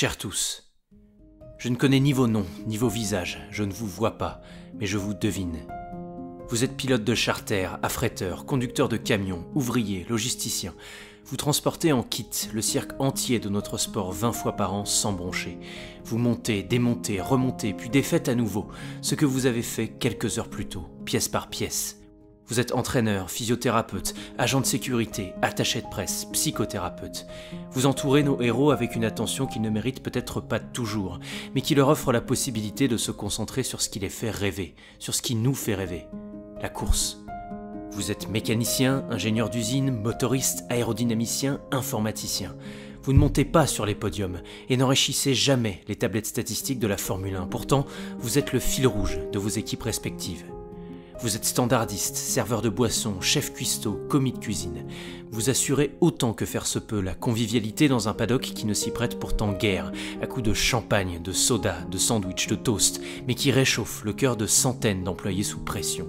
Chers tous, je ne connais ni vos noms, ni vos visages, je ne vous vois pas, mais je vous devine. Vous êtes pilote de charter, affréteur, conducteur de camion, ouvrier, logisticien. Vous transportez en kit le cirque entier de notre sport 20 fois par an sans broncher. Vous montez, démontez, remontez, puis défaites à nouveau, ce que vous avez fait quelques heures plus tôt, pièce par pièce. Vous êtes entraîneur, physiothérapeute, agent de sécurité, attaché de presse, psychothérapeute. Vous entourez nos héros avec une attention qu'ils ne méritent peut-être pas toujours, mais qui leur offre la possibilité de se concentrer sur ce qui les fait rêver, sur ce qui nous fait rêver, la course. Vous êtes mécanicien, ingénieur d'usine, motoriste, aérodynamicien, informaticien. Vous ne montez pas sur les podiums et n'enrichissez jamais les tablettes statistiques de la Formule 1. Pourtant, vous êtes le fil rouge de vos équipes respectives. Vous êtes standardiste, serveur de boissons, chef cuistot, commis de cuisine. Vous assurez autant que faire se peut la convivialité dans un paddock qui ne s'y prête pourtant guère, à coups de champagne, de soda, de sandwich, de toast, mais qui réchauffe le cœur de centaines d'employés sous pression.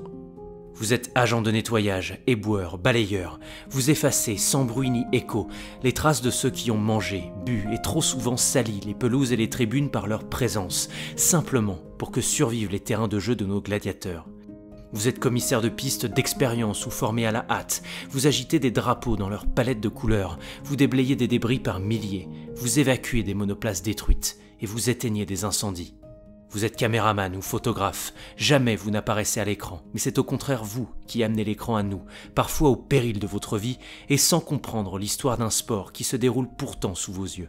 Vous êtes agent de nettoyage, éboueur, balayeur. Vous effacez, sans bruit ni écho, les traces de ceux qui ont mangé, bu et trop souvent sali les pelouses et les tribunes par leur présence, simplement pour que survivent les terrains de jeu de nos gladiateurs. Vous êtes commissaire de piste d'expérience ou formé à la hâte. Vous agitez des drapeaux dans leur palette de couleurs. Vous déblayez des débris par milliers. Vous évacuez des monoplaces détruites et vous éteignez des incendies. Vous êtes caméraman ou photographe. Jamais vous n'apparaissez à l'écran, mais c'est au contraire vous qui amenez l'écran à nous, parfois au péril de votre vie et sans comprendre l'histoire d'un sport qui se déroule pourtant sous vos yeux.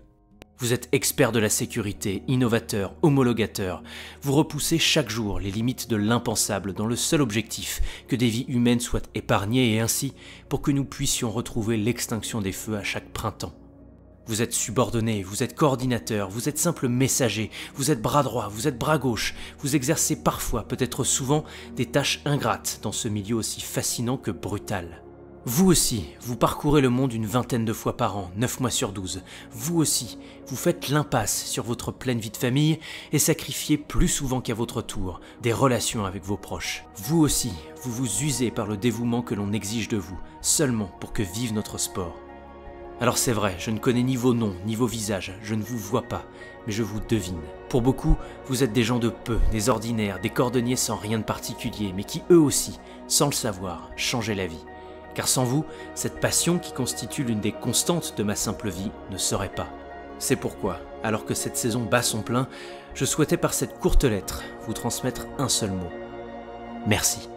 Vous êtes expert de la sécurité, innovateur, homologateur. Vous repoussez chaque jour les limites de l'impensable dans le seul objectif que des vies humaines soient épargnées et ainsi pour que nous puissions retrouver l'extinction des feux à chaque printemps. Vous êtes subordonné, vous êtes coordinateur, vous êtes simple messager, vous êtes bras droit, vous êtes bras gauche. Vous exercez parfois, peut-être souvent, des tâches ingrates dans ce milieu aussi fascinant que brutal. Vous aussi, vous parcourez le monde une vingtaine de fois par an, 9 mois sur 12. Vous aussi, vous faites l'impasse sur votre pleine vie de famille et sacrifiez plus souvent qu'à votre tour des relations avec vos proches. Vous aussi, vous vous usez par le dévouement que l'on exige de vous, seulement pour que vive notre sport. Alors c'est vrai, je ne connais ni vos noms, ni vos visages, je ne vous vois pas, mais je vous devine. Pour beaucoup, vous êtes des gens de peu, des ordinaires, des cordonniers sans rien de particulier, mais qui eux aussi, sans le savoir, changeaient la vie. Car sans vous, cette passion qui constitue l'une des constantes de ma simple vie ne serait pas. C'est pourquoi, alors que cette saison bat son plein, je souhaitais par cette courte lettre vous transmettre un seul mot. Merci.